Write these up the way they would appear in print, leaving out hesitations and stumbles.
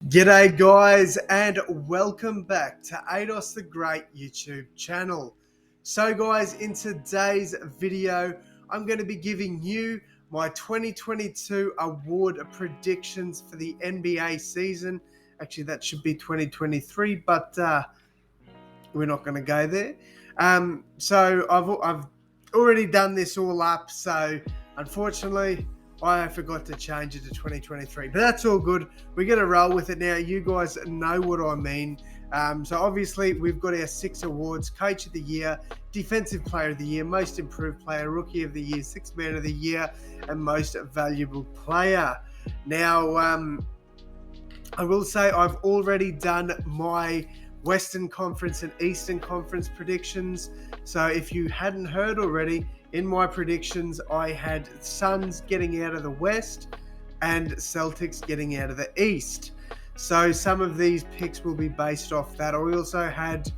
G'day guys and welcome back to AdosTheGreat YouTube channel. So guys, in today's video, I'm going to be giving you my 2022 award predictions for the NBA season. Actually, that should be 2023, but we're not going to go there. So I've already done this all up, so unfortunately I forgot to change it to 2023, but that's all good. We're going to roll with it now. You guys know what I mean. So obviously we've got our 6 awards: Coach of the Year, Defensive Player of the Year, Most Improved Player, Rookie of the Year, Sixth Man of the Year, and Most Valuable Player. Now, I will say I've already done my Western Conference and Eastern Conference predictions. So if you hadn't heard already, in my predictions, I had Suns getting out of the West and Celtics getting out of the East. So some of these picks will be based off that. I also had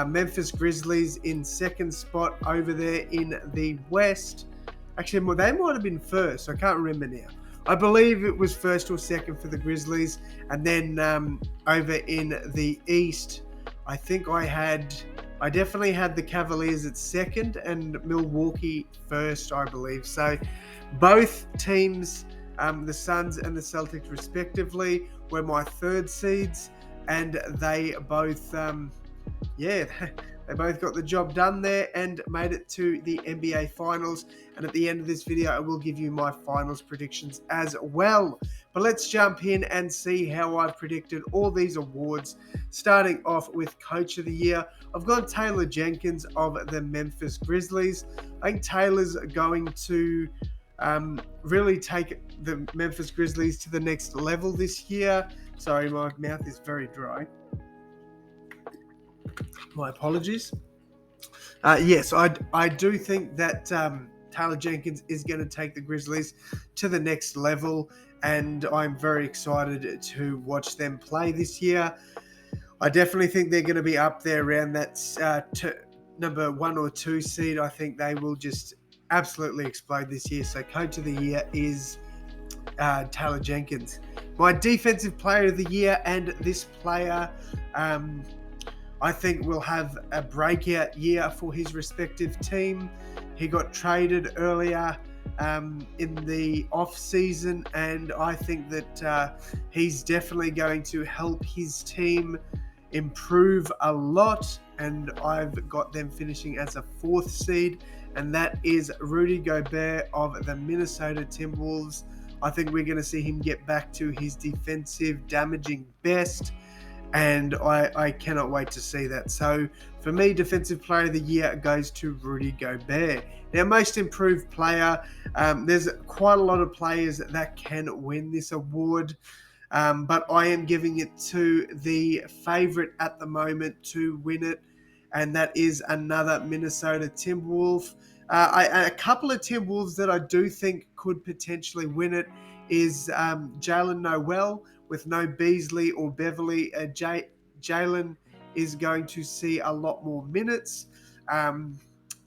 Memphis Grizzlies in second spot over there in the West. Actually, they might have been first. I can't remember now. I believe it was first or second for the Grizzlies. And then over in the East, I think I definitely had the Cavaliers at second and Milwaukee first, I believe. So both teams, the Suns and the Celtics respectively, were my third seeds. And they both, they both got the job done there and made it to the NBA Finals. And at the end of this video, I will give you my finals predictions as well. But let's jump in and see how I've predicted all these awards. Starting off with Coach of the Year, I've got Taylor Jenkins of the Memphis Grizzlies. I think Taylor's going to really take the Memphis Grizzlies to the next level this year. Sorry, my mouth is very dry. My apologies. Yes, I do think that Taylor Jenkins is going to take the Grizzlies to the next level, and I'm very excited to watch them play this year. I definitely think they're going to be up there around that number 1 or 2 seed. I think they will just absolutely explode this year. So Coach of the Year is Taylor Jenkins. My Defensive Player of the Year, and this player I think will have a breakout year for his respective team. He got traded earlier in the off season, and I think that he's definitely going to help his team improve a lot. And I've got them finishing as a 4th seed, and that is Rudy Gobert of the Minnesota Timberwolves. I think we're going to see him get back to his defensive damaging best, and I cannot wait to see that. So for me, Defensive Player of the Year goes to Rudy Gobert. Now, Most Improved Player, there's quite a lot of players that can win this award, but I am giving it to the favorite at the moment to win it, and that is another Minnesota Timberwolf. A couple of Timberwolves that I do think could potentially win it is Jalen Noel. With no Beasley or Beverly, Jalen is going to see a lot more minutes. And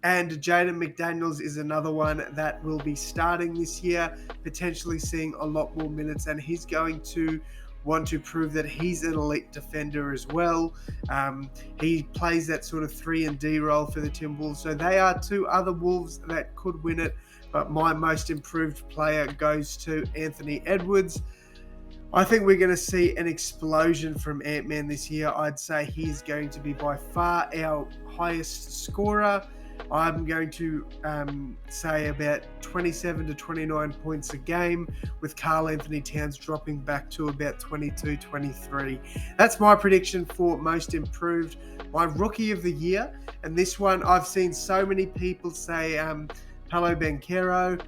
Jaden McDaniels is another one that will be starting this year, potentially seeing a lot more minutes, and he's going to want to prove that he's an elite defender as well. He plays that sort of 3-and-D role for the Timberwolves. So they are 2 other Wolves that could win it, but my Most Improved Player goes to Anthony Edwards. I think we're going to see an explosion from Ant-Man this year. I'd say he's going to be by far our highest scorer. I'm going to say about 27 to 29 points a game, with Karl Anthony Towns dropping back to about 22, 23. That's my prediction for Most Improved. My Rookie of the Year, and this one I've seen so many people say Paolo Banchero,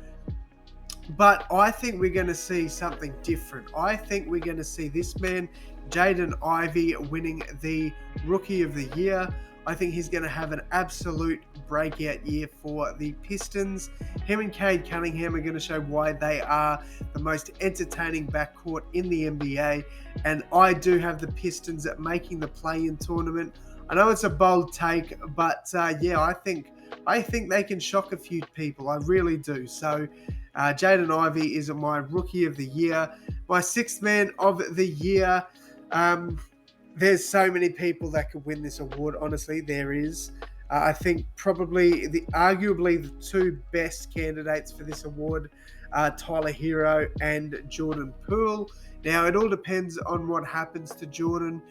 but I think we're going to see something different. I think we're going to see this man, Jaden Ivey, winning the Rookie of the Year. I think he's going to have an absolute breakout year for the Pistons. Him and Cade Cunningham are going to show why they are the most entertaining backcourt in the NBA. And I do have the Pistons at making the play-in tournament. I know it's a bold take, but I think they can shock a few people. I really do. So Jaden Ivey is my Rookie of the Year. My 6th Man of the Year, There's so many people that could win this award. Honestly, there is. I think probably arguably the two best candidates for this award are Tyler Hero and Jordan Poole. Now, it all depends on what happens to Jordan.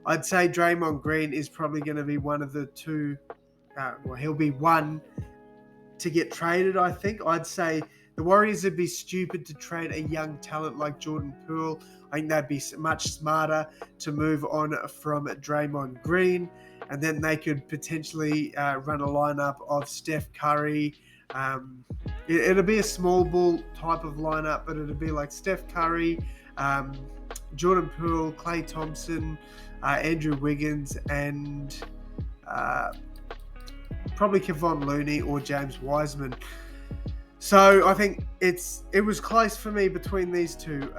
I'd say Draymond Green is probably going to be one of the two. He'll be one to get traded, I think. I'd say the Warriors would be stupid to trade a young talent like Jordan Poole. I think they'd be much smarter to move on from Draymond Green, and then they could potentially run a lineup of Steph Curry. It'll be a small ball type of lineup, but it'll be like Steph Curry, Jordan Poole, Klay Thompson, Andrew Wiggins, and probably Kevon Looney or James Wiseman. So I think it was close for me between these two.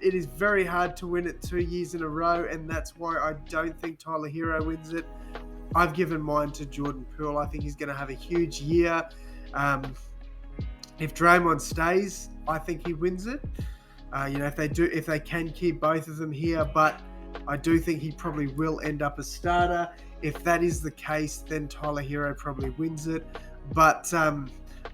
It is very hard to win it 2 years in a row, and that's why I don't think Tyler Hero wins it. I've given mine to Jordan Poole. I think he's going to have a huge year. If Draymond stays, I think he wins it. If they can keep both of them here, but I do think he probably will end up a starter. If that is the case, then Tyler Hero probably wins it. But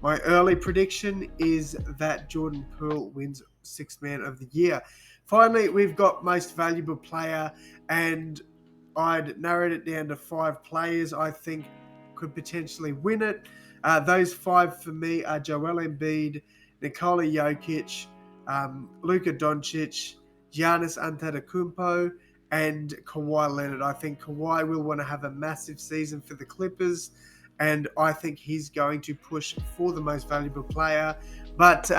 my early prediction is that Jordan Poole wins Sixth Man of the Year. Finally, we've got Most Valuable Player, and I'd narrowed it down to 5 players I think could potentially win it. Those 5 for me are Joel Embiid, Nikola Jokic, Luka Doncic, Giannis Antetokounmpo, and Kawhi Leonard. I think Kawhi will want to have a massive season for the Clippers, and I think he's going to push for the Most Valuable Player. But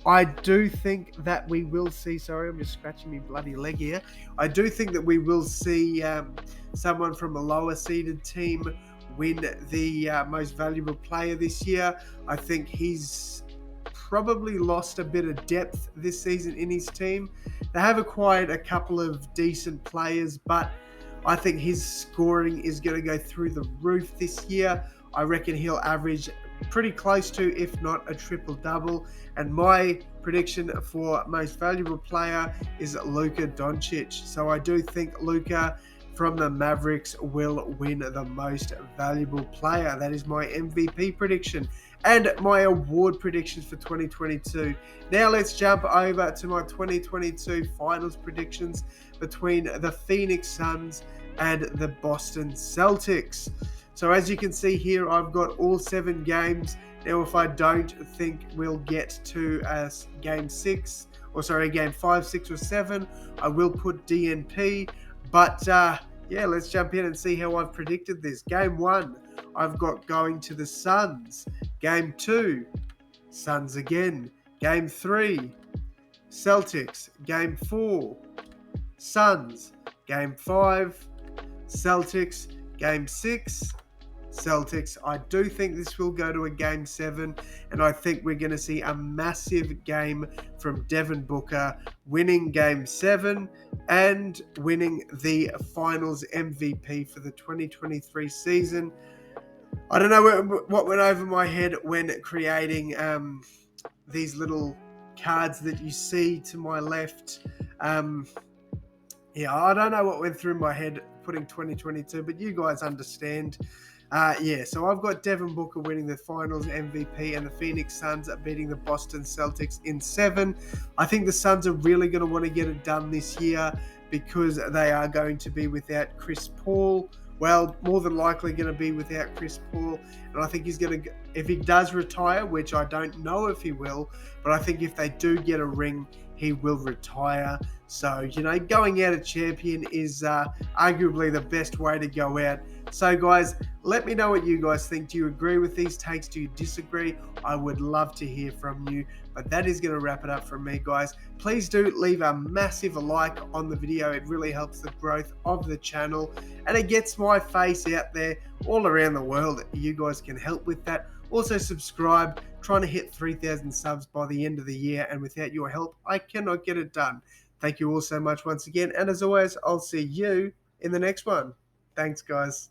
I do think that we will see, sorry, I'm just scratching my bloody leg here. I do think that we will see someone from a lower seeded team win the Most Valuable Player this year. I think he's probably lost a bit of depth this season in his team. They have acquired a couple of decent players, but I think his scoring is going to go through the roof this year. I reckon he'll average pretty close to, if not a triple-double. And my prediction for Most Valuable Player is Luka Doncic. So I do think Luka from the Mavericks will win the Most Valuable Player. That is my MVP prediction and my award predictions for 2022. Now let's jump over to my 2022 finals predictions between the Phoenix Suns and the Boston Celtics. So as you can see here, I've got all 7 games. Now if I don't think we'll get to game 5, 6 or 7, I will put DNP. But let's jump in and see how I've predicted this. Game 1, I've got going to the Suns. Game 2, Suns again. Game 3, Celtics. Game 4, Suns. Game 5, Celtics. Game 6, Celtics. I do think this will go to a game 7, and I think we're going to see a massive game from Devin Booker, winning game 7 and winning the finals MVP for the 2023 season. I don't know what went over my head when creating these little cards that you see to my left. I don't know what went through my head putting 2022, but you guys understand. So I've got Devin Booker winning the finals MVP and the Phoenix Suns beating the Boston Celtics in 7. I think the Suns are really going to want to get it done this year because they are going to be without Chris Paul. Well, more than likely going to be without Chris Paul. And I think he's going to, if he does retire, which I don't know if he will, but I think if they do get a ring, he will retire. So, going out a champion is arguably the best way to go out. So, guys, let me know what you guys think. Do you agree with these takes? Do you disagree? I would love to hear from you. But that is going to wrap it up from me, guys. Please do leave a massive like on the video. It really helps the growth of the channel. And it gets my face out there all around the world. You guys can help with that. Also, subscribe. Trying to hit 3,000 subs by the end of the year. And without your help, I cannot get it done. Thank you all so much once again. And as always, I'll see you in the next one. Thanks, guys.